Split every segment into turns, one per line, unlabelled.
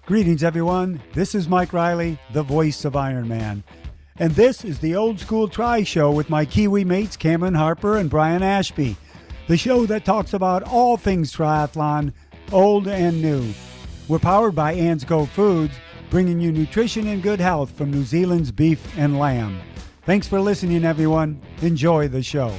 Greetings, everyone. This is Mike Riley, the voice of Ironman. And this is the Old School Tri Show with my Kiwi mates Cameron Harper and Brian Ashby. The show that talks about all things triathlon, old and new. We're powered by Ansco Foods, bringing you nutrition and good health from New Zealand's beef and lamb. Thanks for listening, everyone. Enjoy the show.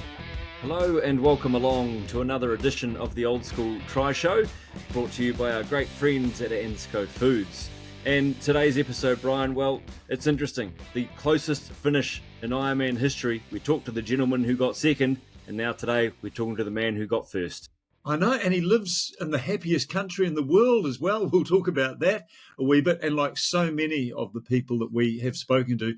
Hello and welcome along to another edition of the Old School Tri Show, brought to you by our great friends at Ansco Foods. And today's episode, Brian, well, it's interesting. The closest finish in Ironman history. We talked to the gentleman who got second, and now today we're talking to the man who got first.
I know, and he lives in the happiest country in the world as well. We'll talk about that a wee bit. And like so many of the people that we have spoken to,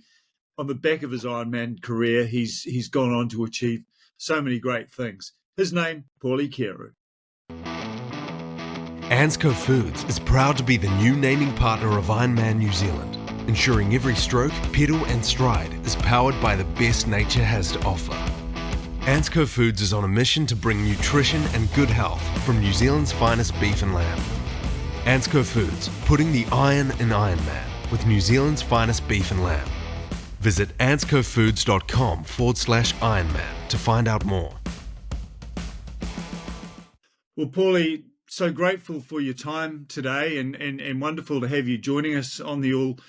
on the back of his Ironman career, he's gone on to achieve so many great things. His name, Pauli Kiuru.
Ansco Foods is proud to be the new naming partner of Ironman New Zealand, ensuring every stroke, pedal and stride is powered by the best nature has to offer. Ansco Foods is on a mission to bring nutrition and good health from New Zealand's finest beef and lamb. Ansco Foods, putting the iron in Ironman with New Zealand's finest beef and lamb. Visit anscofoods.com/Ironman to find out more.
Well, Pauli, so grateful for your time today and wonderful to have you joining us on the Old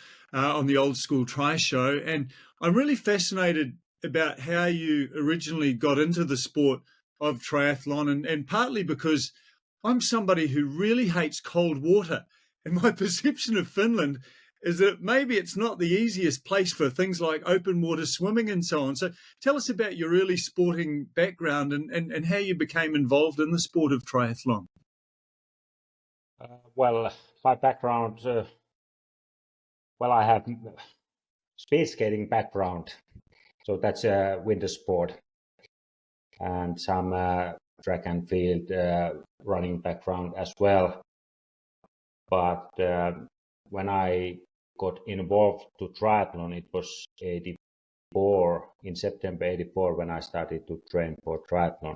School Tri Show. And I'm really fascinated about how you originally got into the sport of triathlon and partly because I'm somebody who really hates cold water. And my perception of Finland is that maybe it's not the easiest place for things like open water swimming and so on. So tell us about your early sporting background and how you became involved in the sport of triathlon.
Well, my background, I have speed skating background. So that's a winter sport and some track and field running background as well. But when I got involved to triathlon, it was 84, in September 84, when I started to train for triathlon.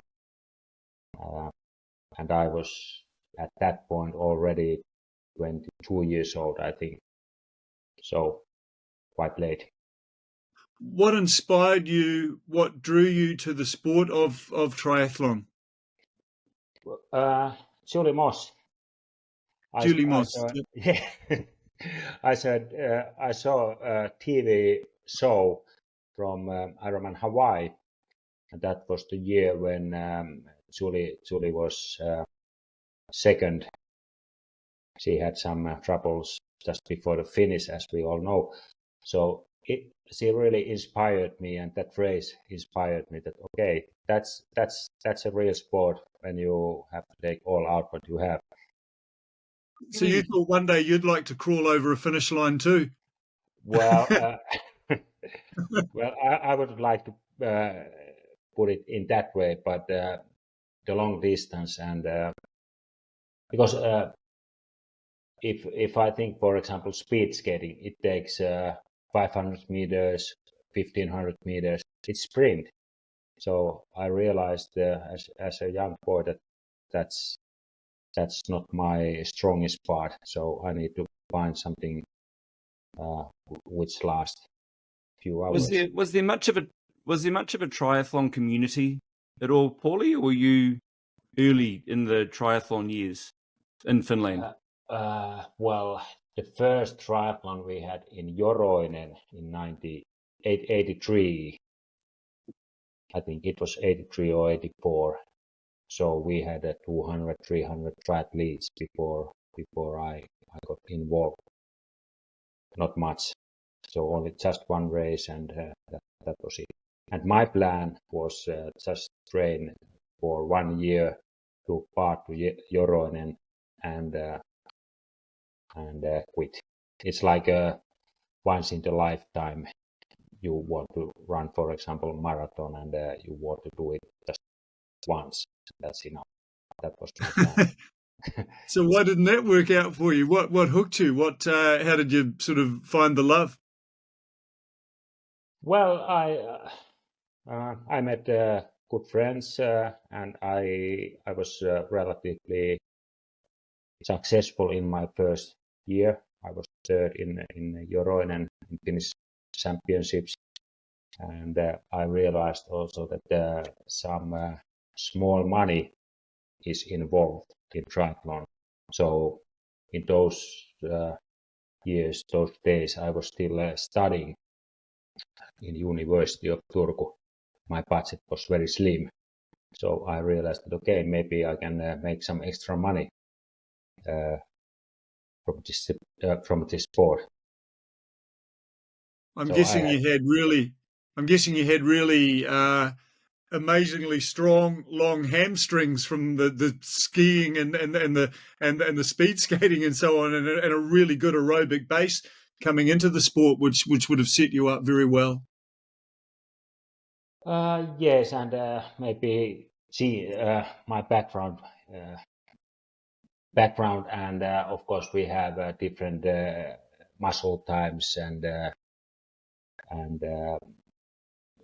And I was at that point already 22 years old, I think. So quite late.
What inspired you? What drew you to the sport of triathlon?
Julie Moss.
Julie Moss.
Yeah. I saw a TV show from Ironman Hawaii, and that was the year when Julie was second. She had some troubles just before the finish, as we all know. So she really inspired me, and that race inspired me. That okay, that's a real sport when you have to take all out what you have.
So you thought one day you'd like to crawl over a finish line too?
Well, I would like to put it in that way, but the long distance and because if I think, for example, speed skating, it takes 500 meters, 1500 meters. It's sprint. So I realized as a young boy that's not my strongest part. So I need to find something which lasts a few hours.
Was there much of a triathlon community at all, Pauli, or were you early in the triathlon years in Finland?
Well, the first triathlon we had in Joroinen in 83. I think it was 83 or 84. So we had 200, 300 triathletes before I got involved. Not much. So only just one race, and that was it. And my plan was just train for 1 year to part to Joroinen and quit. It's like a once in a lifetime. You want to run, for example, marathon, and you want to do it just once. That's enough. That was my plan.
So why didn't that work out for you? What hooked you? How did you sort of find the love?
Well, I met good friends, and I was relatively successful in my first year I was third in Joroinen in Finnish championships, and I realized also that some small money is involved in triathlon. So in those years, those days, I was still studying in University of Turku. My budget was very slim, so I realized that okay, maybe I can make some extra money from this sport.
I'm
So
guessing you had really amazingly strong, long hamstrings from the skiing and the speed skating and so on, and a really good aerobic base coming into the sport, which would have set you up very well.
yes, and maybe see my background, and of course we have different muscle times, and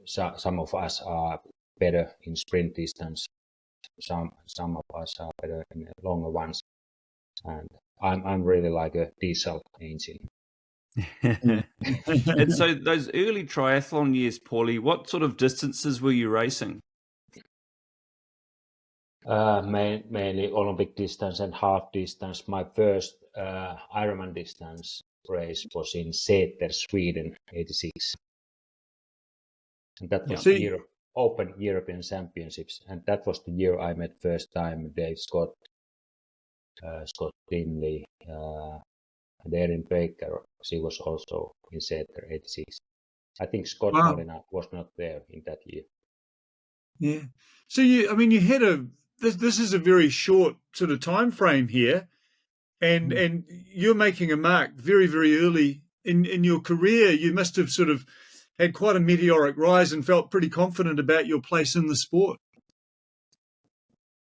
some of us are better in sprint distance. Some of us are better in longer ones, and I'm really like a diesel engine.
And so those early triathlon years, Pauli, what sort of distances were you racing?
Mainly Olympic distance and half distance. My first Ironman distance race was in Säter, Sweden, '86, and that was the Open European Championships, and that was the year I met first time Dave Scott, Scott Tinley, and Erin Baker. She was also in Säter, '86. I think Scott Molina was not there in that year.
Yeah. So you had this is a very short sort of time frame here, and you're making a mark very, very early in your career. You must have sort of had quite a meteoric rise and felt pretty confident about your place in the sport.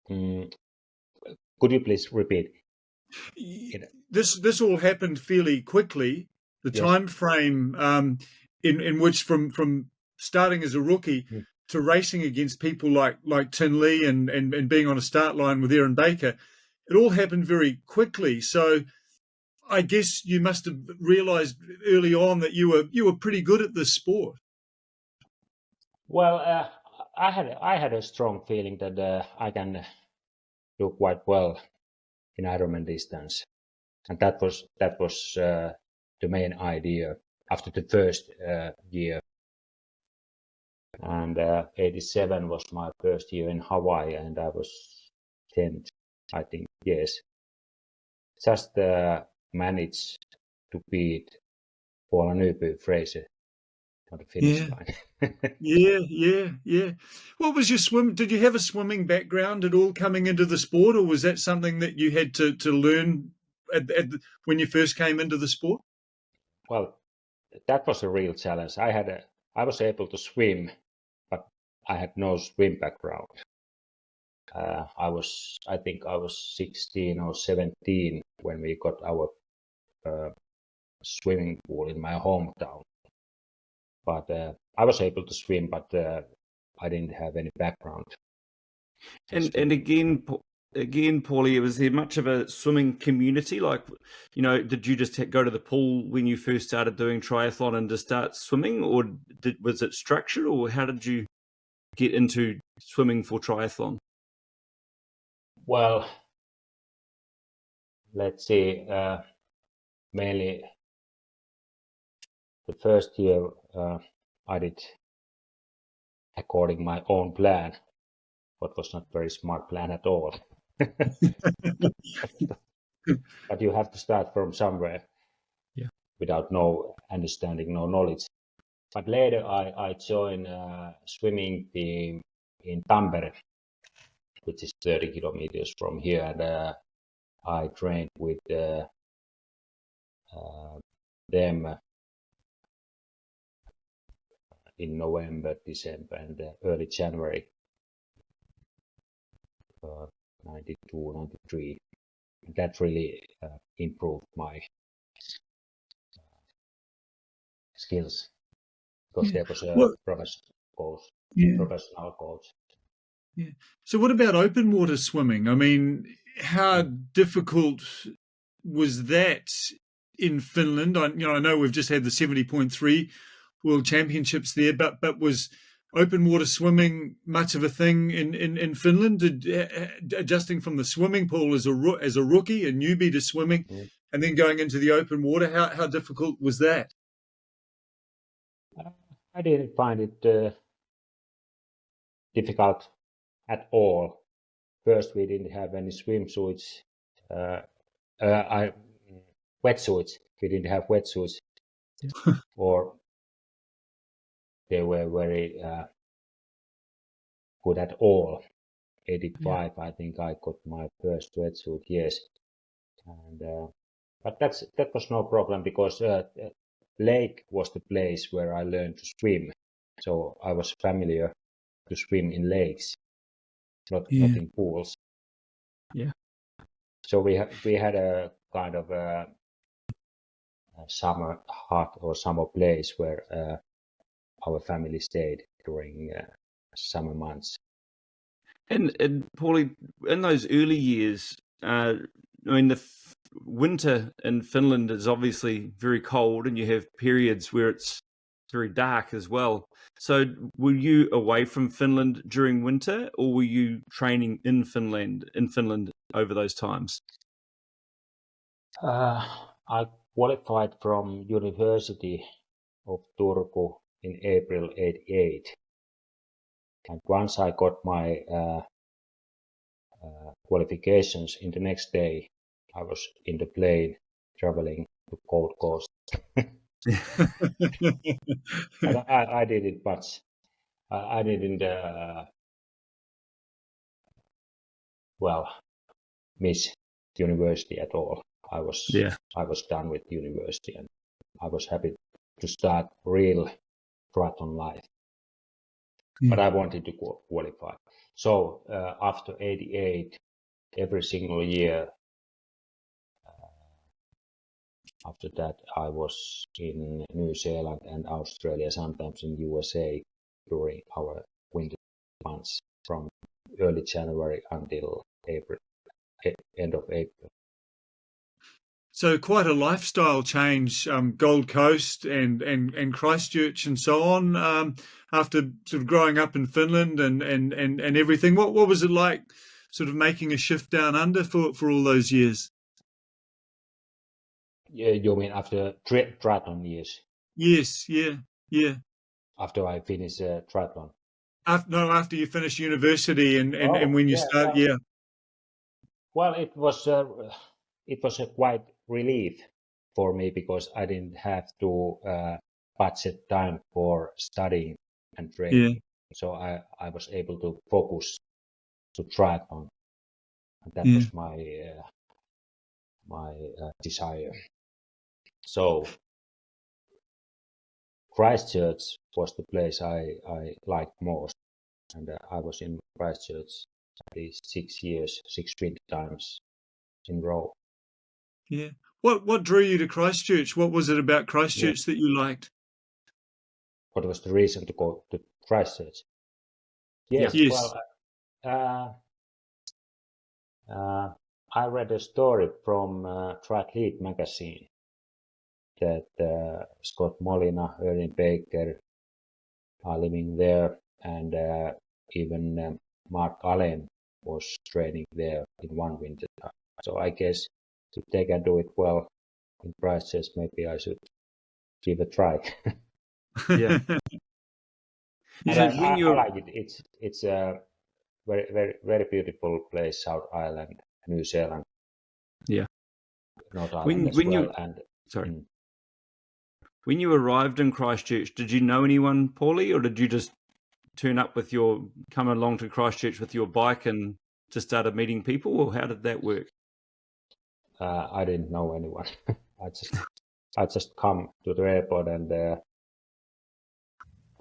Could you please repeat?
This all happened fairly quickly. The time frame in which from starting as a rookie to racing against people like Tinley and being on a start line with Erin Baker, it all happened very quickly. So I guess you must have realized early on that you were pretty good at this sport.
Well, I had a strong feeling that I can do quite well in Ironman distance, and that was the main idea after the first year. And '87 was my first year in Hawaii, and I was 10th, I think. Yes, just managed to beat Paula Fraser on the finish line.
Yeah. What was your swim? Did you have a swimming background at all coming into the sport, or was that something that you had to learn when you first came into the sport?
Well, that was a real challenge. I was able to swim, but I had no swim background. I think I was 16 or 17 when we got our swimming pool in my hometown. But I was able to swim, but I didn't have any background.
And again, Pauli, was there much of a swimming community? Like, did you just go to the pool when you first started doing triathlon and just start swimming, or was it structured, or how did you get into swimming for triathlon?
Well, let's see. Mainly the first year I did according my own plan, what was not very smart plan at all. But you have to start from somewhere without no understanding, no knowledge. But later I joined a swimming team in Tampere, which is 30 kilometers from here, and I trained with them in November, December, and early January 92, 93. That really improved my skills because there was a professional coach.
Yeah. So what about open water swimming? I mean, how difficult was that in Finland? I know we've just had the 70.3 World Championships there, but was open water swimming much of a thing in Finland? Adjusting from the swimming pool as a rookie, a newbie to swimming, and then going into the open water, how difficult was that?
I didn't find it difficult at all. First, we didn't have any swimsuits. Wetsuits. We didn't have wetsuits, or they were very good at all. 85, I think I got my first wetsuit. Yes, and but that was no problem because lake was the place where I learned to swim. So I was familiar to swim in lakes, not in pools.
Yeah.
So we had a kind of a summer hut or summer place where our family stayed during summer months.
And Pauli, in those early years, I mean, the winter in Finland is obviously very cold, and you have periods where it's very dark as well. So were you away from Finland during winter, or were you training in Finland over those times?
I qualified from University of Turku in April 88. And once I got my qualifications, in the next day I was in the plane traveling to Gold Coast. I didn't much. I didn't miss university at all. I was done with university, and I was happy to start real triathlon life. But I wanted to qualify. So after 88, every single year after that, I was in New Zealand and Australia, sometimes in USA during our winter months from early January until end of April.
So quite a lifestyle change, Gold Coast and Christchurch and so on, after sort of growing up in Finland and everything. What was it like sort of making a shift down under for all those years?
Yeah, you mean after triathlon years?
Yes, yeah.
After I finished triathlon?
After you finish university and when you start,
well, Well, it was a quite relief for me because I didn't have to budget time for studying and training.
Yeah.
So I was able to focus to triathlon, and that was my desire. So Christchurch was the place I liked most, and I was in Christchurch at least 6 years, 6 winter times in a row.
Yeah. What drew you to Christchurch? What was it about Christchurch that you liked?
What was the reason to go to Christchurch? Yes. Well, I read a story from Triathlete magazine that Scott Molina, Ernie Baker are living there, and even Mark Allen was training there in one winter time. So I guess if they can do it well in Christchurch, maybe I should give a try.
Yeah.
I like it. It's a very, very, very beautiful place, South Island, New Zealand.
Yeah.
North Island as well.
When you arrived in Christchurch, did you know anyone, Pauli, or did you just come along to Christchurch with your bike and just started meeting people, or how did that work?
I didn't know anyone. I just come to the airport, and the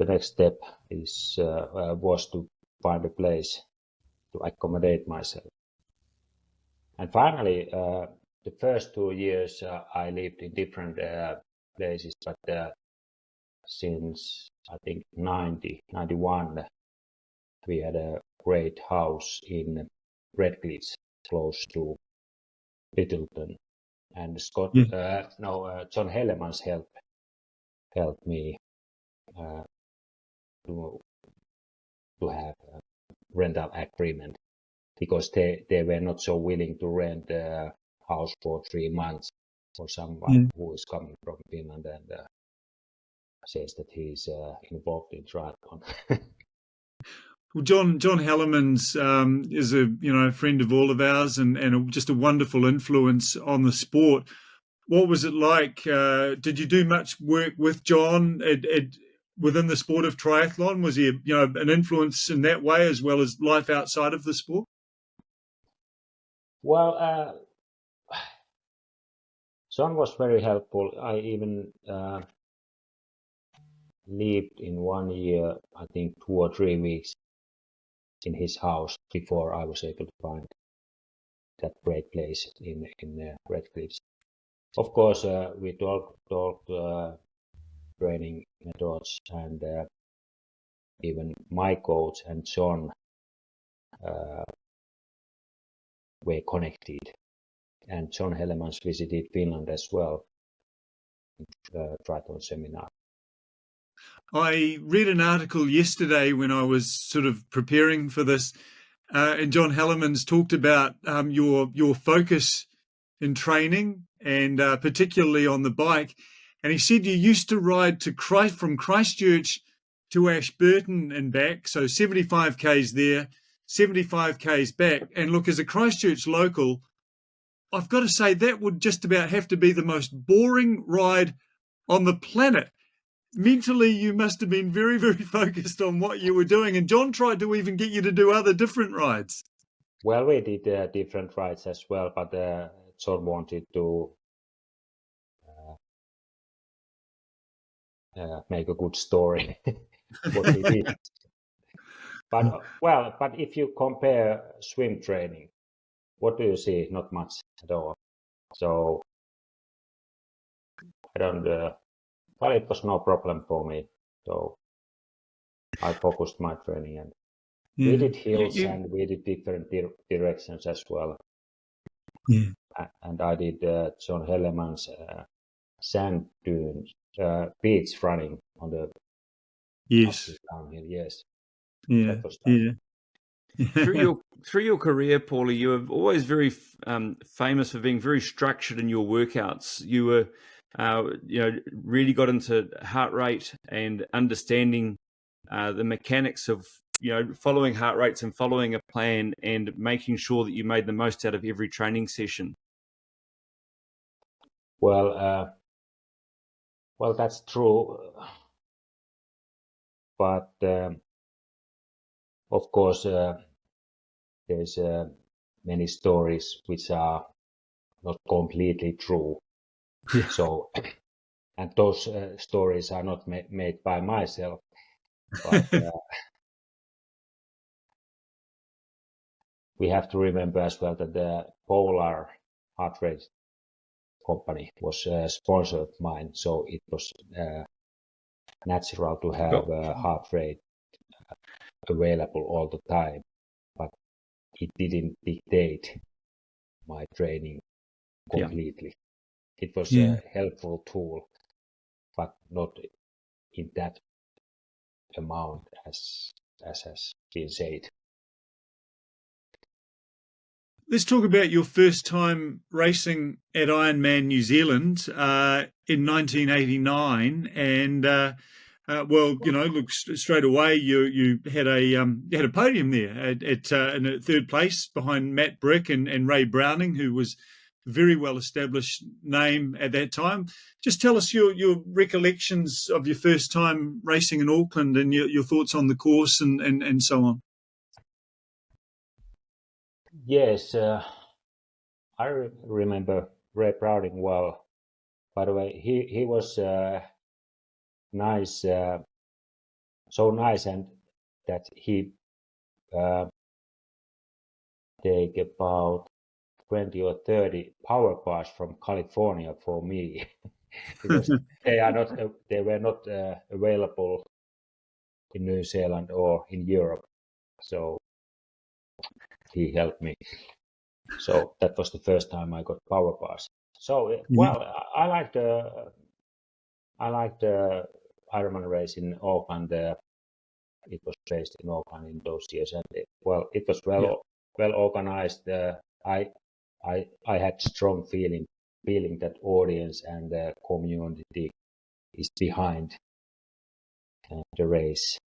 next step was to find a place to accommodate myself. And finally, the first 2 years I lived in different places, but since I think 91, we had a great house in Redcliffe, close to Littleton. and John Hellemans helped me to have a rental agreement, because they were not so willing to rent a house for 3 months for someone who is coming from Finland and says that he's involved in triathlon.
Well, John Hellemans is a friend of all of ours and just a wonderful influence on the sport. What was it like? Did you do much work with John within the sport of triathlon? Was he an influence in that way as well as life outside of the sport?
Well, John was very helpful. I even lived in 1 year, I think 2 or 3 weeks in his house before I was able to find that great place in Red Cliffs. Of course, we talked training methods, and even my coach and John were connected. And John Hellemans visited Finland as well, triathlon seminar.
I read an article yesterday when I was sort of preparing for this, and John Hellemans talked about your focus in training, and particularly on the bike. And he said you used to ride from Christchurch to Ashburton and back, so 75 k's there, 75 k's back. And look, as a Christchurch local, I've got to say that would just about have to be the most boring ride on the planet. Mentally, you must have been very, very focused on what you were doing. And John tried to even get you to do other different rides.
Well, we did different rides as well, but John wanted to make a good story what he did. But if you compare swim training, what do you see? Not much at all. So I don't. Well, it was no problem for me. So I focused my training, and we did hills and we did different directions as well.
Yeah.
And I did John Hellemans sand dunes, beach running on the downhill. Yes.
Yeah.
That was fun.
Yeah.
Through your career, Pauli, you were always very famous for being very structured in your workouts. You were, really got into heart rate and understanding the mechanics of, following heart rates and following a plan and making sure that you made the most out of every training session.
Well, that's true. But of course, there's many stories which are not completely true. So, and those stories are not made by myself, but we have to remember as well that the Polar heart rate company was a sponsor of mine, so it was natural to have a heart rate available all the time, but it didn't dictate my training completely. It was a helpful tool, but not in that amount as has been said.
Let's talk about your first time racing at Ironman New Zealand in 1989, and look, straight away you had a podium there in third place behind Matt Brick and Ray Browning, who was a very well established name at that time. Just tell us your recollections of your first time racing in Auckland and your thoughts on the course and so on.
Yes, I remember Ray Browning well. By the way, he was nice, so nice, and that he take about 20 or 30 power bars from California for me because they were not available in New Zealand or in Europe. So he helped me. So that was the first time I got power bars. So well, I liked the Ironman race in Auckland. It was based in Auckland in those years, and it was well organized. I had strong feeling that audience and the community is behind the race,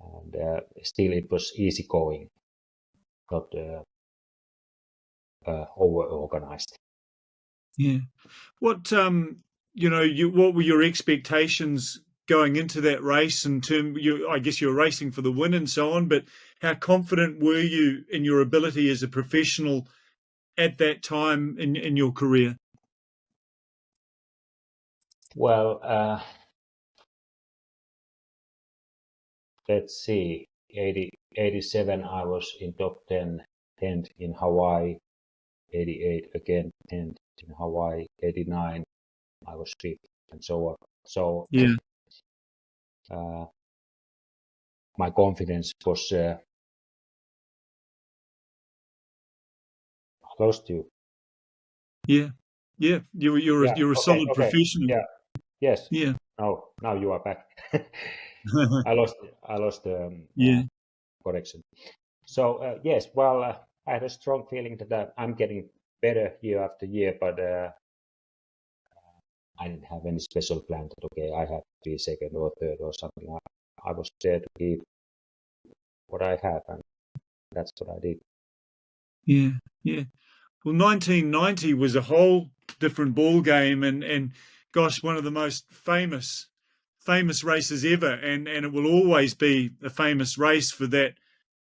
and still it was easy going, not over organized.
Yeah. What what were your expectations going into that race I guess you were racing for the win and so on, but how confident were you in your ability as a professional at that time in your career?
Well, let's see. 87 I was in top 10, 10th in Hawaii. 88 again, 10th in Hawaii. 89 I was 5th, and so on. So
Yeah.
My confidence was. I lost you.
Yeah. You're a solid professional.
Yeah. Yes.
Yeah.
Now you are back. I lost
Yeah.
connection. So yes, well, I had a strong feeling that I'm getting better year after year, but I didn't have any special plan that okay, I have to be second or third or something. I was there to give what I have, and that's what I did.
Yeah. Yeah. Well, 1990 was a whole different ball game, and gosh, one of the most famous races ever, and it will always be a famous race for that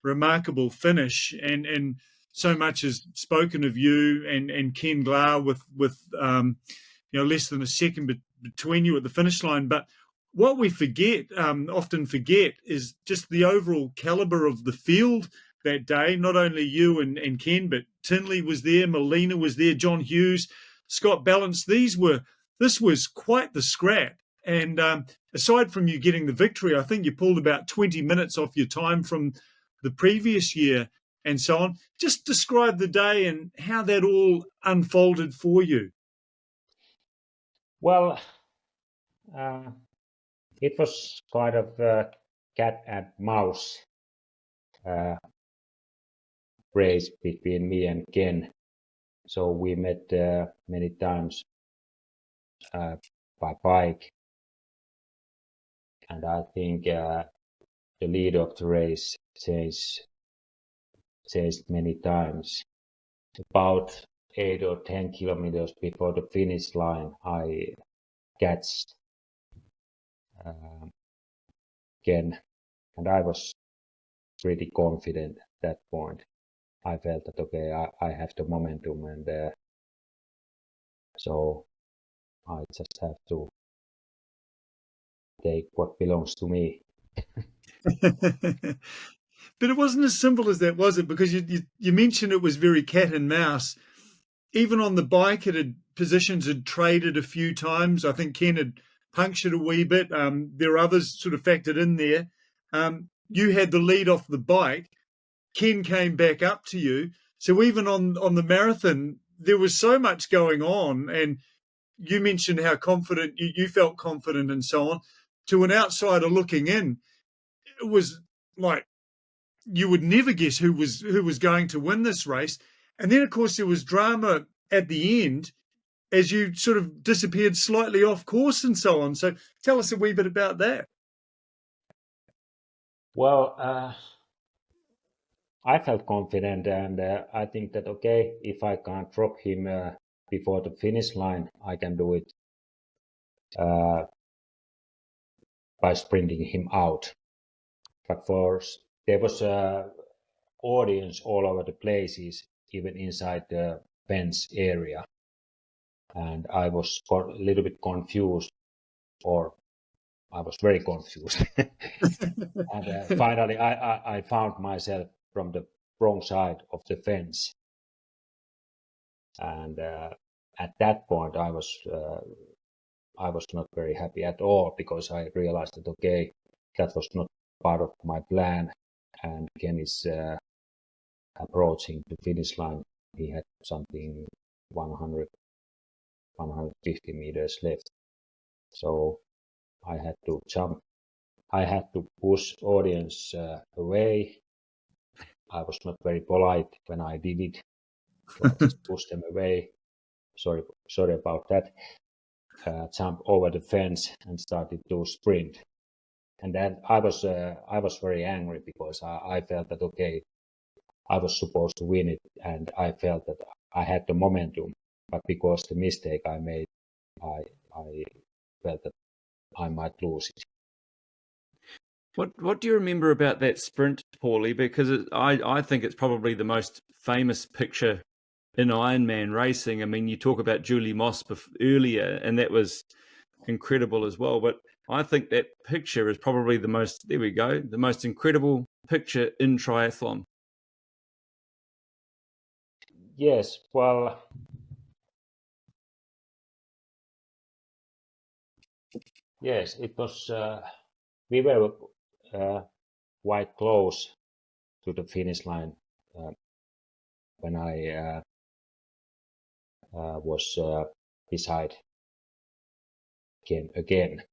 remarkable finish. And so much is spoken of you and Ken Glah with less than a second between you at the finish line. But what we often forget, is just the overall caliber of the field that day. Not only you and Ken, but Tinley was there, Molina was there, John Hughes, Scott Balance. This was quite the scrap. And aside from you getting the victory, I think you pulled about 20 minutes off your time from the previous year and so on. Just describe the day and how that all unfolded for you.
Well, it was kind of a cat and mouse race between me and Ken. So we met many times by bike, and I think the lead of the race changed many times. About 8 or 10 kilometers before the finish line, I catched Ken, and I was pretty confident at that point. I felt that okay, I have the momentum, and so I just have to take what belongs to me.
But it wasn't as simple as that, was it? Because you mentioned it was very cat and mouse. Even on the bike, positions had traded a few times. I think Ken had punctured a wee bit. There are others sort of factored in there. You had the lead off the bike. Ken came back up to you. So even on the marathon, there was so much going on. And you mentioned how confident you felt confident and so on. To an outsider looking in, it was like you would never guess who was going to win this race. And then, of course, there was drama at the end as you sort of disappeared slightly off course and so on. So tell us a wee bit about that.
Well, I felt confident, and I think that okay, if I can't drop him before the finish line, I can do it by sprinting him out. But there was a audience all over the places, even inside the fence area, and I was a little bit confused, or I was very confused. And finally, I found myself from the wrong side of the fence, and at that point, I was not very happy at all, because I realized that okay, that was not part of my plan, and Ken is approaching the finish line. He had something 100, 150 meters left. So I had to jump. I had to push audience away. I was not very polite when I did it. So I just pushed them away. Sorry about that. Jump over the fence and started to sprint. And then I was very angry because I felt that okay, I was supposed to win it, and I felt that I had the momentum. But because the mistake I made, I felt that I might lose it.
What do you remember about that sprint, Pauli? Because I think it's probably the most famous picture in Ironman racing. I mean, you talk about Julie Moss earlier, and that was incredible as well. But I think that picture is probably the most incredible picture in triathlon.
Yes, well, yes, it was. We were quite close to the finish line when I was beside Ken again,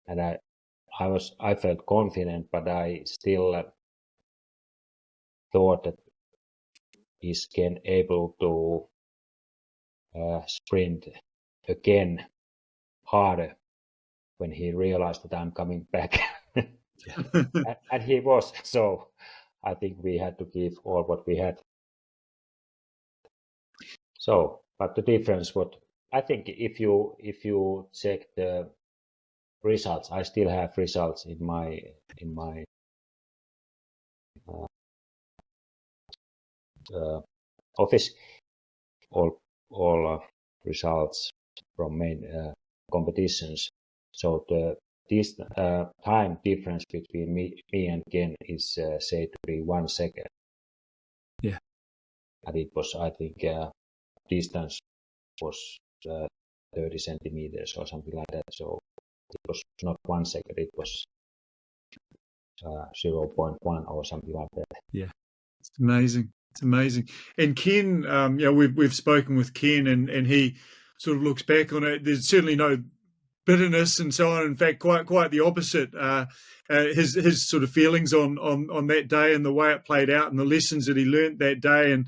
and I felt confident, but I still thought that is Ken able to sprint again harder when he realized that I'm coming back. And he was. So I think we had to give all what we had. So, but the difference, what I think, if you check the results, I still have results in my office. All results from main competitions. So this time difference between me and Ken is said to be 1 second.
Yeah.
And it was, I think, distance was 30 centimeters or something like that. So it was not 1 second, it was 0.1 or something like that.
Yeah.
It's amazing. It's amazing. And Ken, we've spoken with Ken, and he sort of looks back on it. There's certainly no bitterness and so on. In fact, quite the opposite. His sort of feelings on that day and the way it played out and the lessons that he learned that day, and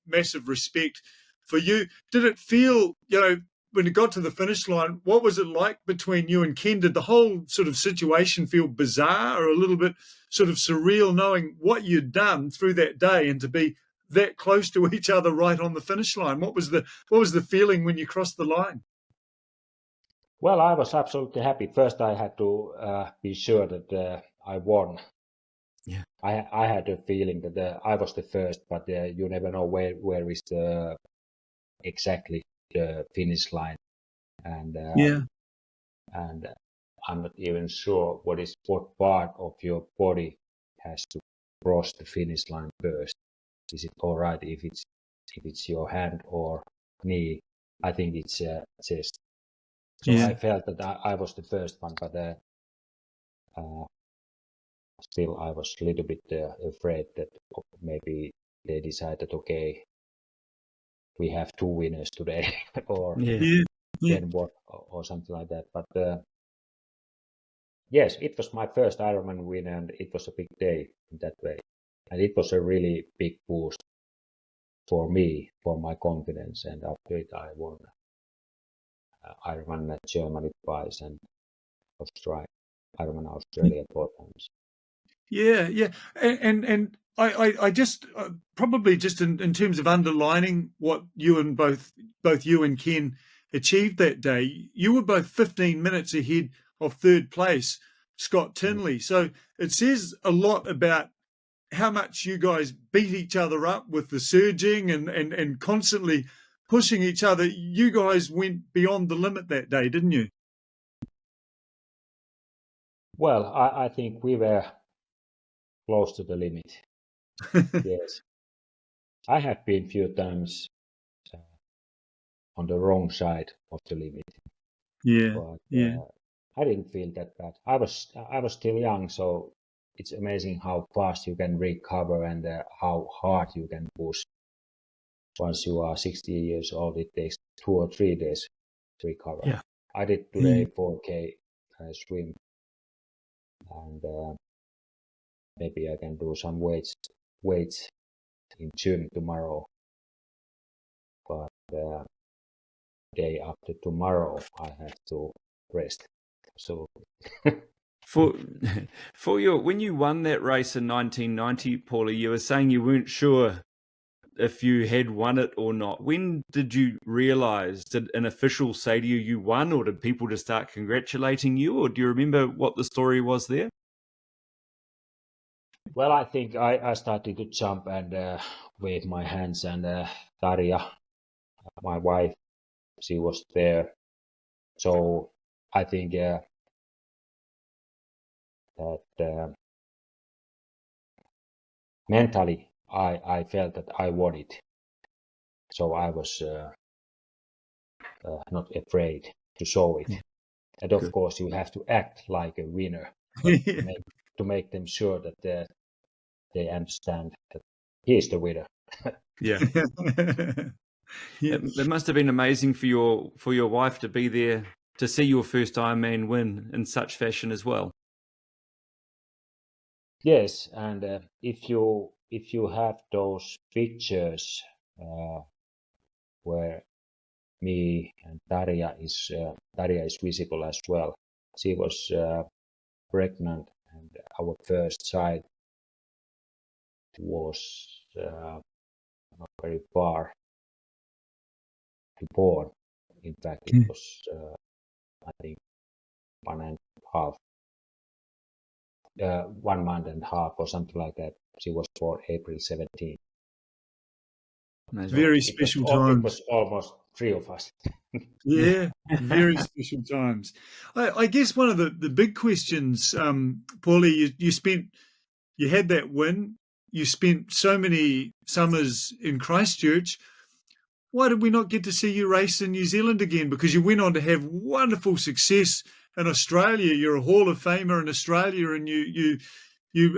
massive respect for you. Did it feel, when it got to the finish line, what was it like between you and Ken? Did the whole sort of situation feel bizarre or a little bit sort of surreal, knowing what you'd done through that day and to be that close to each other right on the finish line? What was the feeling when you crossed the line?
Well, I was absolutely happy. First, I had to be sure that I won.
Yeah,
I had a feeling that I was the first, but you never know where is the exactly the finish line, and and I'm not even sure what part of your body has to cross the finish line first. Is it all right if it's your hand or knee? I think it's chest. So
Yeah.
I felt that I was the first one, but still I was a little bit afraid that maybe they decided, okay, we have 2 winners today, or
yeah.
then what, or something like that. But yes, it was my first Ironman win, and it was a big day in that way, and it was a really big boost for me, for my confidence. And after it, I won Ironman Germany twice and Ironman Australia 4 times.
Yeah. And I just probably just in terms of underlining what you and both you and Ken achieved that day, you were both 15 minutes ahead of third place, Scott Tinley. So it says a lot about how much you guys beat each other up with the surging and constantly pushing each other. You guys went beyond the limit that day, didn't you?
Well, I think we were close to the limit. Yes. I have been few times on the wrong side of the limit, but I didn't feel that bad. I was still young, so it's amazing how fast you can recover and how hard you can push. once you are 60 years old, it takes 2 or 3 days to recover.
Yeah.
I did today 4K swim, and maybe I can do some weights in gym tomorrow. But day after tomorrow, I have to rest. So
For your when you won that race in 1990, Pauli, you were saying you weren't sure if you had won it or not. When did you realize? Did an official say to you you won, or did people just start congratulating you, or do you remember what the story was there?
well, I think I started to jump and wave my hands, and Tarja, my wife, she was there. So I think that mentally I felt that I won it. So I was not afraid to show it. And of course, you have to act like a winner to make them sure that they understand that he is the winner.
Yeah.
Yeah.
It must have been amazing for your wife to be there to see your first Ironman win in such fashion as well.
Yes, and if you have those pictures where me and Tarja is visible as well. She was pregnant, and our first child was not very far to born. In fact, it was I think 1 month and a half or something like that. She was born April 17th.
Very special
It
times.
was almost 3 of us.
Yeah, very special times. I guess one of the big questions, Pauli, you had that win. You spent so many summers in Christchurch. Why did we not get to see you race in New Zealand again? Because you went on to have wonderful success in Australia. You're a Hall of Famer in Australia, and you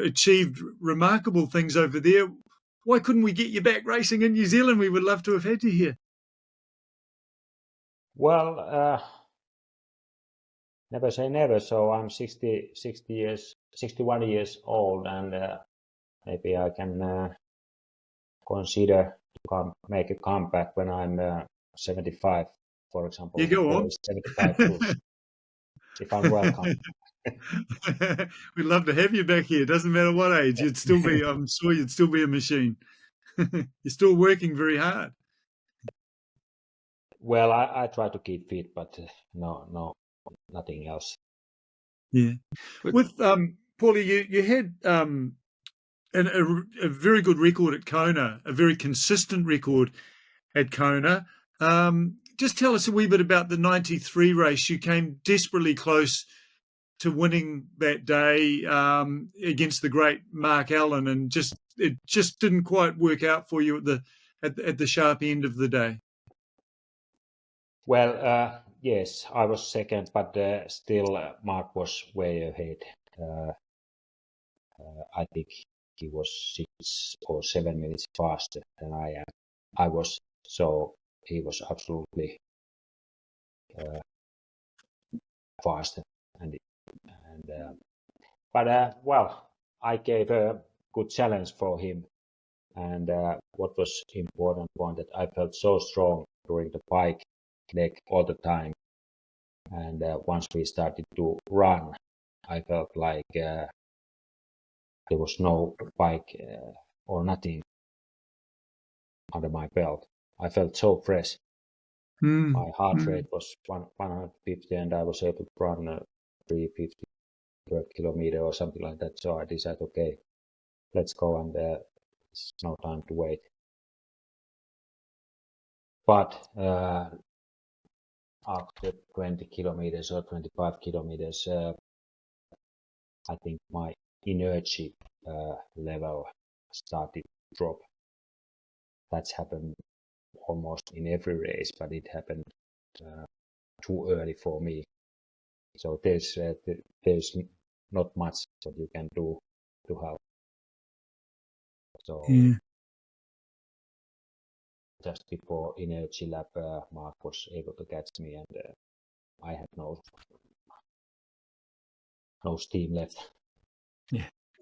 achieved remarkable things over there. Why couldn't we get you back racing in New Zealand? We would love to have had you here.
Well, never say never. So I'm 61 years old, and maybe I can consider to make a comeback when I'm 75, for example.
You go on.
75 plus, if I'm welcome.
We'd love to have you back here. It doesn't matter what age. You'd still be, I'm sure you'd still be a machine. You're still working very hard.
Well, I try to keep fit, but no, nothing else.
Yeah. With Paulie, you had a very good record at Kona, a very consistent record at Kona. Just tell us a wee bit about the 93 race. You came desperately close to winning that day against the great Mark Allen, and it just didn't quite work out for you at the sharp end of the day.
Well, yes, I was second, but still Mark was way ahead. I think he was 6 or 7 minutes faster than I am. I was, so he was absolutely faster. But well, I gave a good challenge for him. And what was important one that I felt so strong during the bike leg all the time. And once we started to run, I felt like there was no bike or nothing under my belt. I felt so fresh. My heart rate was 150, and I was able to run 350 per kilometer or something like that. So I decided, okay, let's go, and it's no time to wait. But after 20 kilometers or 25 kilometers, I think my energy level started to drop. That's happened almost in every race, but it happened too early for me. So there's not much that you can do to help. So just before Energy Lab, Mark was able to catch me, and I had no steam left.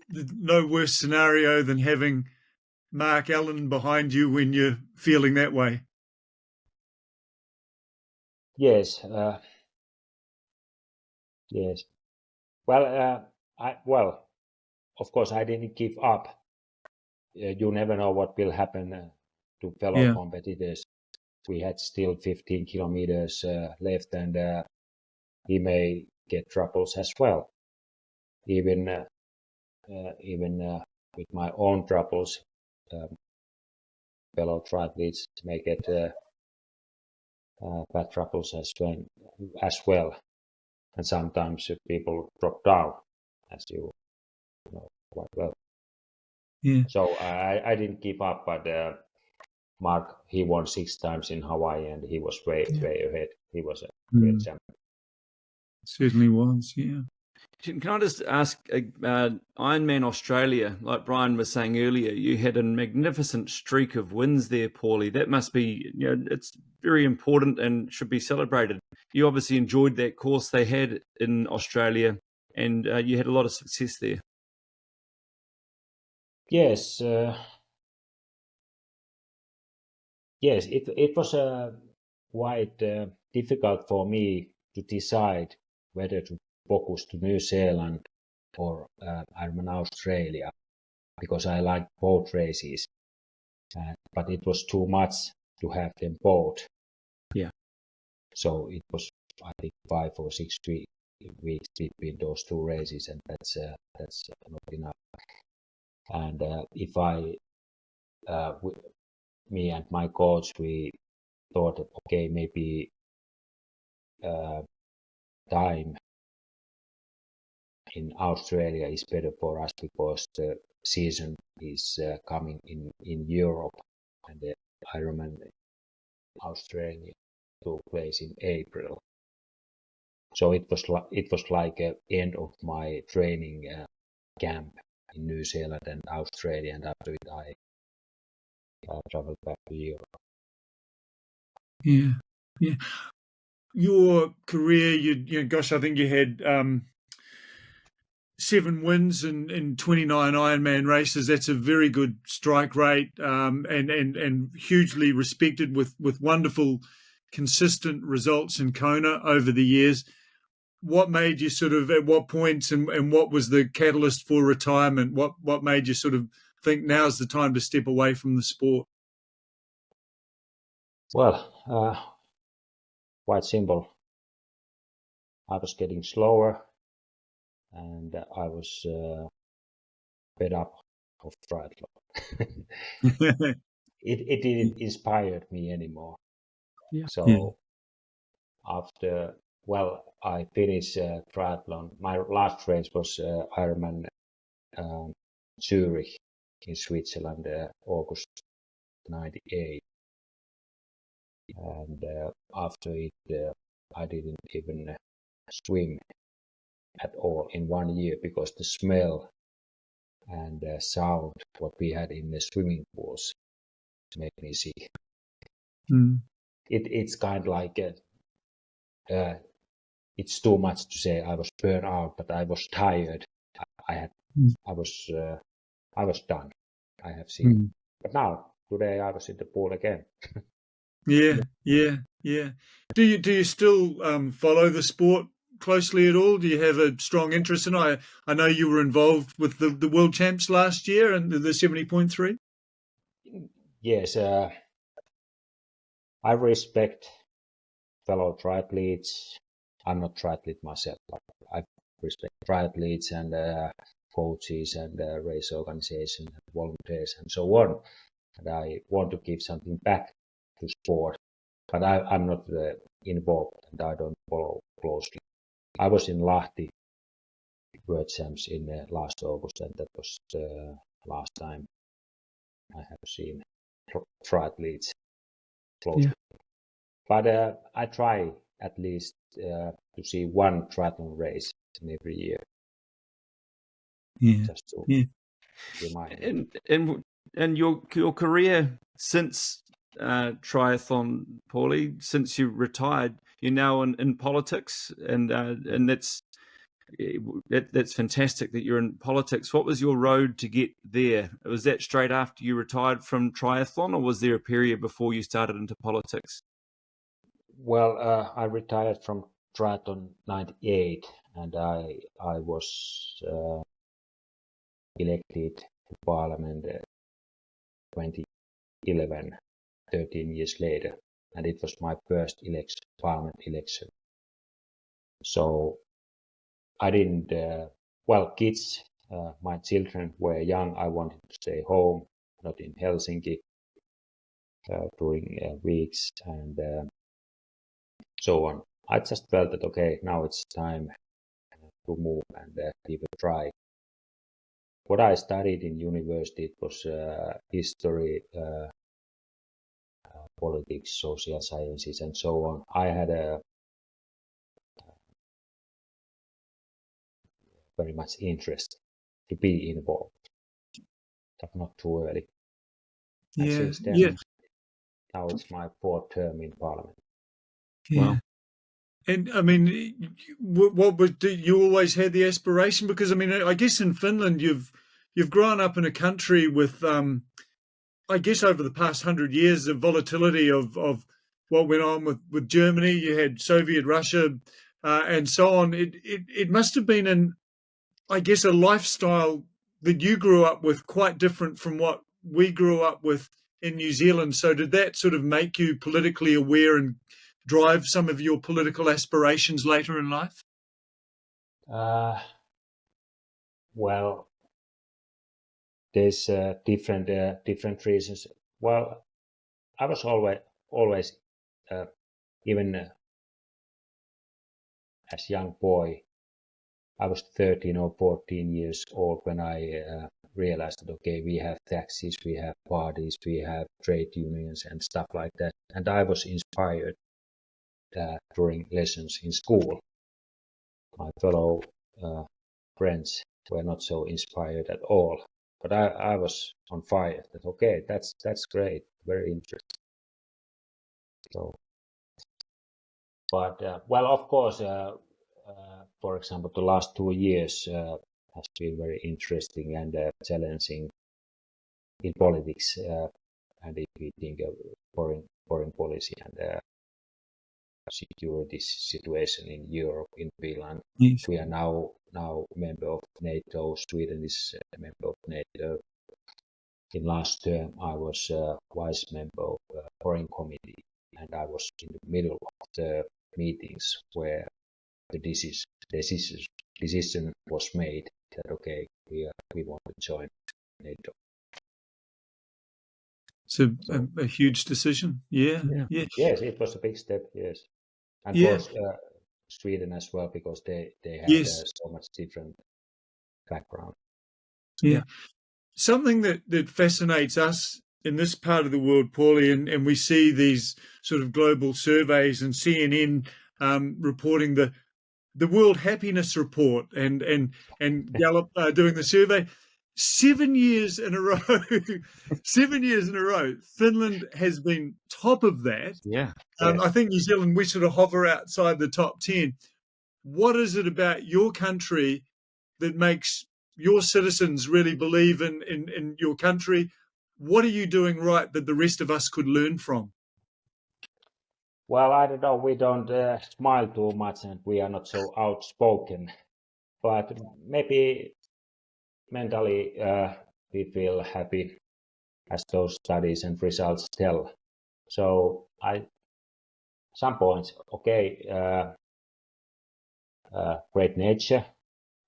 No worse scenario than having Mark Allen behind you when you're feeling that way.
Yes, yes. Well, of course, I didn't give up. You never know what will happen to fellow competitors. We had still 15 kilometers left, and he may get troubles as well. Even with my own troubles, fellow triathletes may get bad troubles as well. And sometimes people drop down, as you know quite well.
Yeah.
So I didn't give up, but Mark, he won 6 times in Hawaii, and he was way ahead. He was a great champion.
Certainly was, yeah.
Can I just ask, Ironman Australia, like Brian was saying earlier, you had a magnificent streak of wins there, Pauli. That must be, it's very important and should be celebrated. You obviously enjoyed that course they had in Australia, and you had a lot of success there.
Yes, yes. It was quite difficult for me to decide whether to focus to New Zealand or Ironman Australia, because I like both races, but it was too much to have them both.
Yeah.
So it was, I think, 5 or 6 weeks between those 2 races, and that's not enough. And if me and my coach, we thought, okay, maybe time in Australia is better for us because the season is coming in Europe, and the Ironman Australia took place in April. So it was like end of my training camp in New Zealand and Australia, and after it I traveled back to Europe.
Yeah. Your career, gosh, I think you had 7 wins in 29 Ironman races. That's a very good strike rate, and hugely respected with wonderful, consistent results in Kona over the years. What made you sort of, at what points, and what was the catalyst for retirement? What made you sort of think now's the time to step away from the sport?
Well, quite simple. I was getting slower, and I was fed up of triathlon. It didn't inspire me anymore.
Yeah.
So after, I finished triathlon. My last race was Ironman Zurich in Switzerland, August 98. And after it, I didn't even swim at all in 1 year, because the smell and sound what we had in the swimming pools made me sick. It's kind of like it's too much to say I was burned out, but I was tired. I was done. I have seen. But now today I was in the pool again.
Yeah. Do you still follow the sport closely at all? Do you have a strong interest in it? I know you were involved with the World Champs last year and the 70.3.
Yes, I respect fellow triathletes. I'm not triathlete myself, but I respect triathletes and coaches and race organization, volunteers, and so on. And I want to give something back to sport, but I'm not involved, and I don't follow closely. I was in Lahti World Champs in last August, and that was the last time I have seen triathletes closely. Yeah. But I try at least to see one triathlon race in every year.
Yeah.
Just to remind.
And your career since triathlon, Pauli. Since you retired, you're now in politics, and that's fantastic that you're in politics. What was your road to get there? Was that straight after you retired from triathlon, or was there a period before you started into politics?
Well, I retired from triathlon '98, and I was elected to Parliament 2011, 13 years later, and it was my first Parliament election. So I didn't. Kids, my children were young. I wanted to stay home, not in Helsinki during weeks and so on. I just felt that okay, now it's time to move and give a try. What I studied in university, it was history, politics, social sciences, and so on. I had a very much interest to be involved, but not too early. And since then, now it's my fourth term in Parliament.
Yeah.
Wow.
And I mean, what was you always had the aspiration? Because I mean, I guess in Finland you've grown up in a country with, I guess over the past 100 years, the volatility of what went on with Germany. You had Soviet Russia, and so on. It must have been I guess, a lifestyle that you grew up with quite different from what we grew up with in New Zealand. So did that sort of make you politically aware and drive some of your political aspirations later in life?
Well, there's different reasons. Well, I was always even as young boy. I was 13 or 14 years old when I realized that okay, we have taxes, we have parties, we have trade unions and stuff like that, and I was inspired during lessons in school. My fellow friends were not so inspired at all, but I was on fire. That okay, that's great, very interesting. So, but of course, for example, the last 2 years has been very interesting and challenging in politics, and if we think of foreign policy and security situation in Europe, in Finland.
Yes.
We are now member of NATO. Sweden is a member of NATO. In last term, I was vice member of foreign committee, and I was in the middle of the meetings where the decision was made that okay, we want to join NATO.
It's a huge decision. Yeah.
Yes, it was a big step. Yes, and
Yeah.
for Sweden as well, because they had
Yes.
so much different background.
Yeah. Something that fascinates us in this part of the world, Pauli, and we see these sort of global surveys and CNN reporting the World Happiness Report and Gallup doing the survey. 7 years in a row, 7 years in a row, Finland has been top of that.
Yeah.
I think New Zealand, we sort of hover outside the top 10. What is it about your country that makes your citizens really believe in your country? What are you doing right that the rest of us could learn from?
Well, I don't know. We don't smile too much, and we are not so outspoken. But maybe mentally we feel happy, as those studies and results tell. So some points, okay, great nature,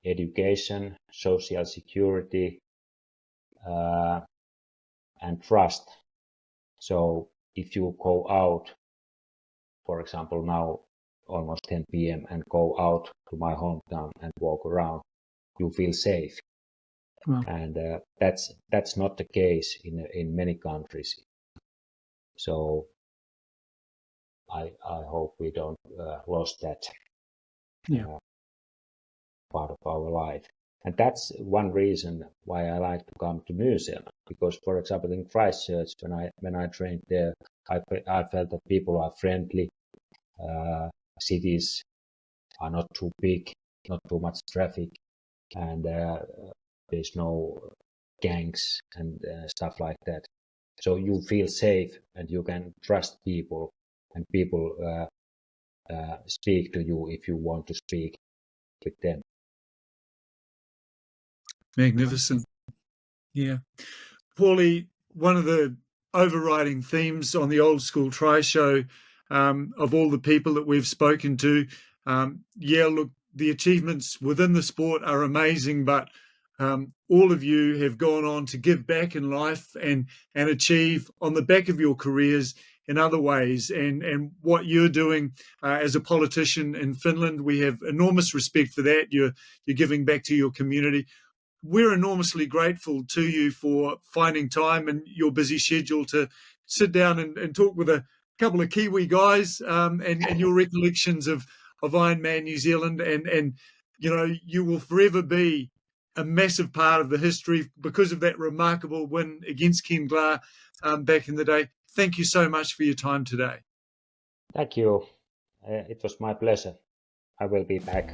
education, social security, and trust. So if you go out, for example, now almost 10 p.m. and go out to my hometown and walk around, you feel safe.
Wow.
And that's not the case in many countries. So I hope we don't lose that part of our life. And that's one reason why I like to come to New Zealand. Because, for example, in Christchurch, when I trained there, I felt that people are friendly. Cities are not too big, not too much traffic, and there's no gangs and stuff like that. So you feel safe and you can trust people, and people speak to you if you want to speak with them.
Magnificent. Yeah. Pauli, one of the overriding themes on the Old School Try Show, of all the people that we've spoken to, look, the achievements within the sport are amazing, but all of you have gone on to give back in life and achieve on the back of your careers in other ways. And what you're doing as a politician in Finland, we have enormous respect for that. You're giving back to your community. We're enormously grateful to you for finding time in your busy schedule to sit down and talk with a couple of Kiwi guys, and your recollections of Ironman New Zealand. And you will forever be a massive part of the history because of that remarkable win against Ken Glah back in the day. Thank you so much for your time today.
Thank you. It was my pleasure. I will be back.